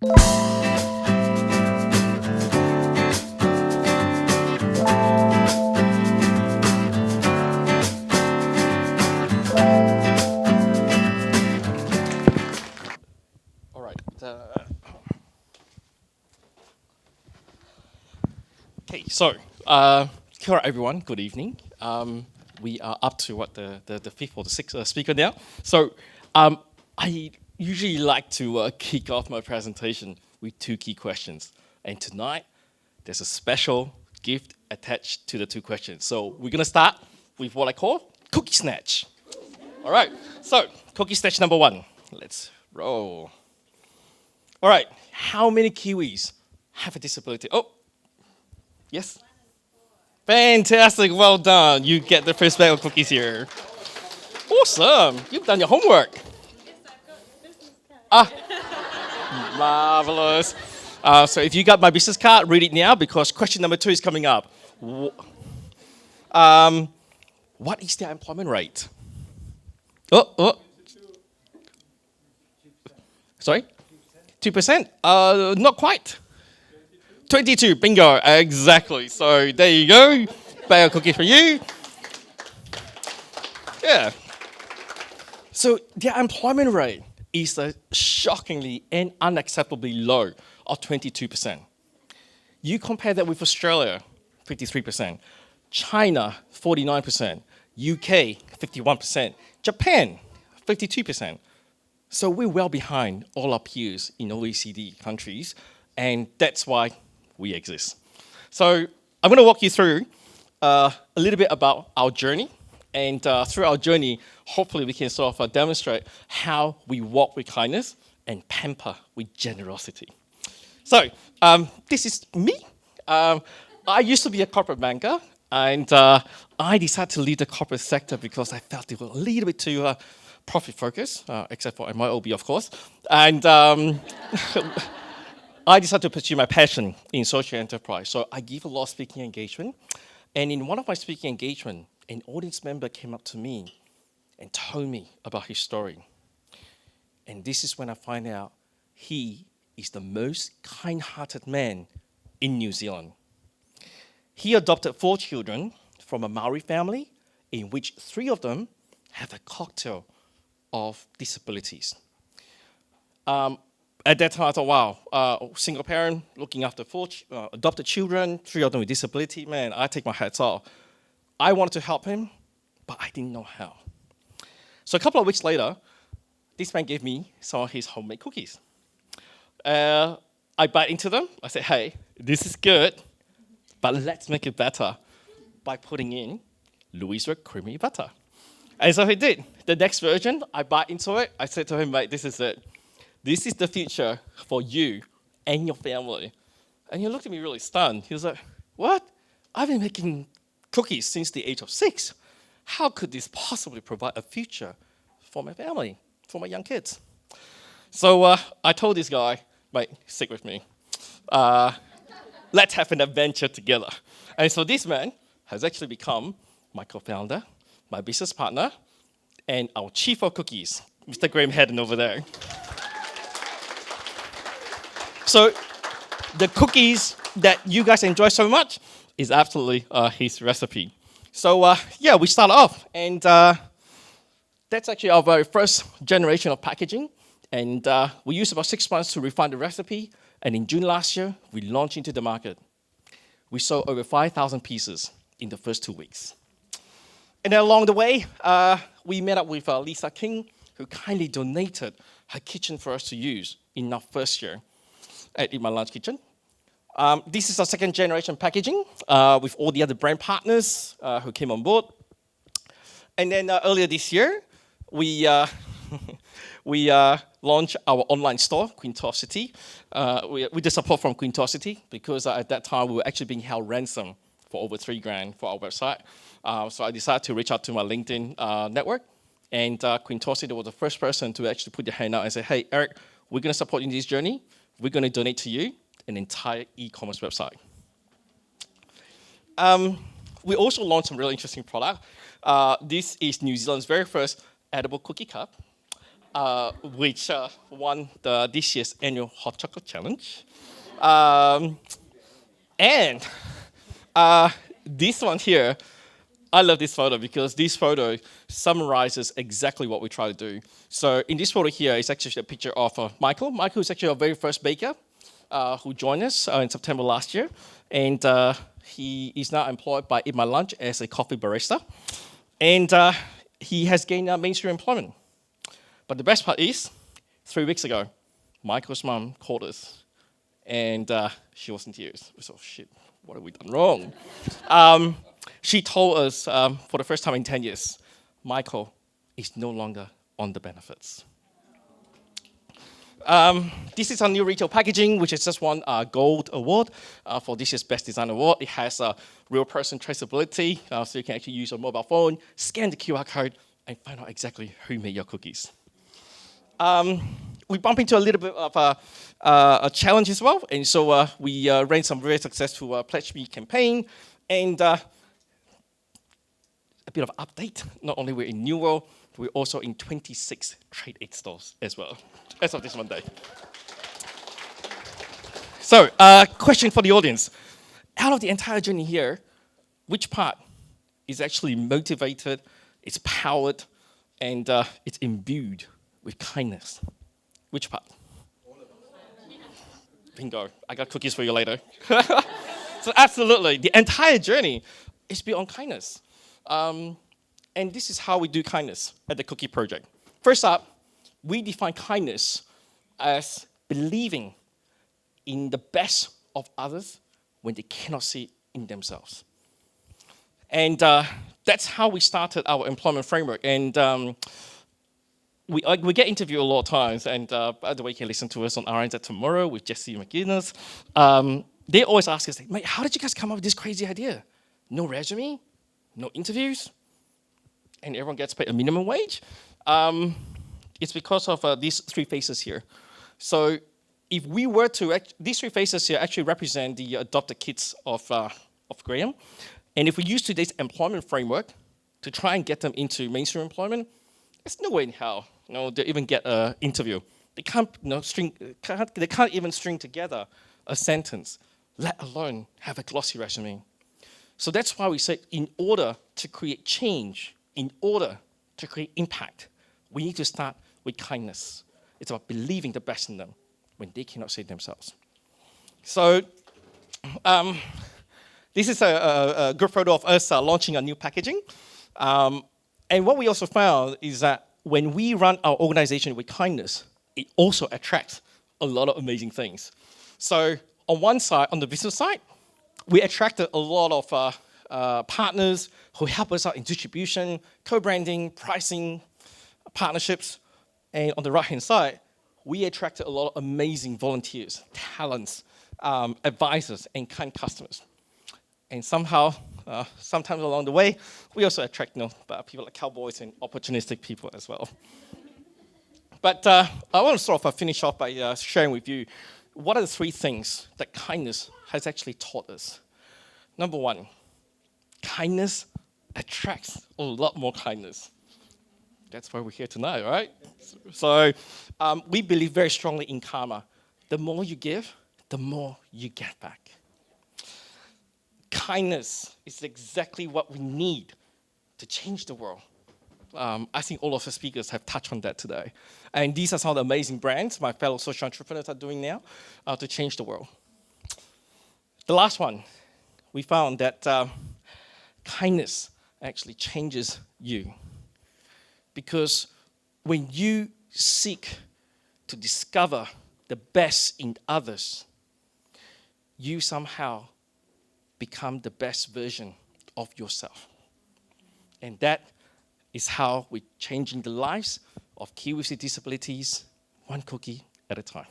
All right. Okay, so, kia ora everyone, good evening. We are up to what, the fifth or the sixth speaker now. So, I usually like to kick off my presentation with two key questions. And tonight, there's a special gift attached to the two questions. So, we're gonna start with what I call cookie snatch. All right, so cookie snatch number one. Let's roll. All right, how many Kiwis have a disability? Oh, yes? Fantastic, well done. You get the first bag of cookies here. Awesome, you've done your homework. Ah, marvelous. So if you got my business card, read it now because question number two is coming up. What is their employment rate? Oh. Sorry? 2%? Not quite. 22, bingo, exactly. So there you go. Bag of cookie for you. Yeah. So their employment rate is shockingly and unacceptably low of 22%. You compare that with Australia, 53%, China, 49%, UK, 51%, Japan, 52%. So we're well behind all our peers in OECD countries, and that's why we exist. So I'm going to walk you through a little bit about our journey, and through our journey, hopefully we can sort of demonstrate how we walk with kindness and pamper with generosity. So this is me. I used to be a corporate banker, and I decided to leave the corporate sector because I felt it was a little bit too profit focused, except for MYOB, of course. And I decided to pursue my passion in social enterprise. So I give a lot of speaking engagement. And in one of my speaking engagement, an audience member came up to me and told me about his story. And this is when I find out he is the most kind-hearted man in New Zealand. He adopted 4 children from a Maori family in which 3 of them have a cocktail of disabilities. At that time, I thought, wow, single parent, looking after 4 adopted children, 3 of them with disability, man, I take my hats off. I wanted to help him, but I didn't know how. So a couple of weeks later, this man gave me some of his homemade cookies. I bite into them. I said, hey, this is good, but let's make it better by putting in Louisville creamy butter. And so he did. The next version, I bite into it. I said to him, mate, this is it. This is the future for you and your family. And he looked at me really stunned. He was like, what? I've been making cookies since the age of 6. How could this possibly provide a future for my family, for my young kids? So I told this guy, mate, stick with me. Let's have an adventure together. And so this man has actually become my co-founder, my business partner, and our chief of cookies, Mr. Graeme Hedden over there. So the cookies that you guys enjoy so much is absolutely his recipe. So yeah, we start off, and that's actually our very first generation of packaging. And we used about 6 months to refine the recipe, and in June last year, we launched into the market. We sold over 5,000 pieces in the first 2 weeks. And then along the way, we met up with Lisa King, who kindly donated her kitchen for us to use in our first year at Eat My Lunch Kitchen. This is our second generation packaging with all the other brand partners who came on board. And then earlier this year, we launched our online store, Quintosity, with the support from Quintosity, because at that time we were actually being held ransom for over $3,000 for our website. So I decided to reach out to my LinkedIn network, and Quintosity was the first person to actually put their hand out and say, hey, Eric, we're going to support you in this journey. We're going to donate to you an entire e-commerce website. We also launched some really interesting product. This is New Zealand's very first edible cookie cup. which won this year's annual Hot Chocolate Challenge. Um, and this one here, I love this photo because this photo summarizes exactly what we try to do. So in this photo here, it's actually a picture of Michael. Michael is actually our very first baker who joined us in September last year. And he is now employed by Eat My Lunch as a coffee barista. And he has gained mainstream employment. But the best part is, 3 weeks ago, Michael's mum called us. And she was in tears. We thought, shit, what have we done wrong? She told us for the first time in 10 years, Michael is no longer on the benefits. This is our new retail packaging, which has just won a gold award for this year's Best Design Award. It has real person traceability, so you can actually use your mobile phone, scan the QR code, and find out exactly who made your cookies. We bump into a little bit of a challenge as well, and so we ran some very successful Pledge Me campaign, and a bit of update. Not only we're in New World, we're also in 26 Trade 8 stores as well, as of this Monday. So, question for the audience. Out of the entire journey here, which part is actually motivated, it's powered, and it's imbued with kindness? Which part? All of them. Bingo. I got cookies for you later. So absolutely, the entire journey is built on kindness. And this is how we do kindness at the Cookie Project. First up, we define kindness as believing in the best of others when they cannot see it in themselves. And that's how we started our employment framework. And we get interviewed a lot of times, and by the way, you can listen to us on RNZ tomorrow with Jesse McGuinness. They always ask us, mate, how did you guys come up with this crazy idea? No resume, no interviews, and everyone gets paid a minimum wage? It's because of these three phases here. So if we were to, these three phases here actually represent the adopted kids of Graeme. And if we use today's employment framework to try and get them into mainstream employment, there's no way in hell they'll even get an interview. They can't, they can't even string together a sentence, let alone have a glossy resume. So that's why we say, in order to create change, in order to create impact, we need to start with kindness. It's about believing the best in them when they cannot see it themselves. So this is a good photo of us launching a new packaging. And what we also found is that when we run our organization with kindness, it also attracts a lot of amazing things. So on one side, on the business side, we attracted a lot of partners who help us out in distribution, co-branding, pricing, partnerships. And on the right-hand side, we attracted a lot of amazing volunteers, talents, advisors, and kind customers. And somehow, sometimes along the way, we also attract people like cowboys and opportunistic people as well. But I want to sort of finish off by sharing with you what are the three things that kindness has actually taught us. Number one, kindness attracts a lot more kindness. That's why we're here tonight, right? So we believe very strongly in karma. The more you give, the more you get back. Kindness is exactly what we need to change the world. I think all of the speakers have touched on that today. And these are some of the amazing brands my fellow social entrepreneurs are doing now to change the world. The last one, we found that kindness actually changes you. Because when you seek to discover the best in others, you somehow become the best version of yourself. And that is how we're changing the lives of Kiwis with disabilities, one cookie at a time.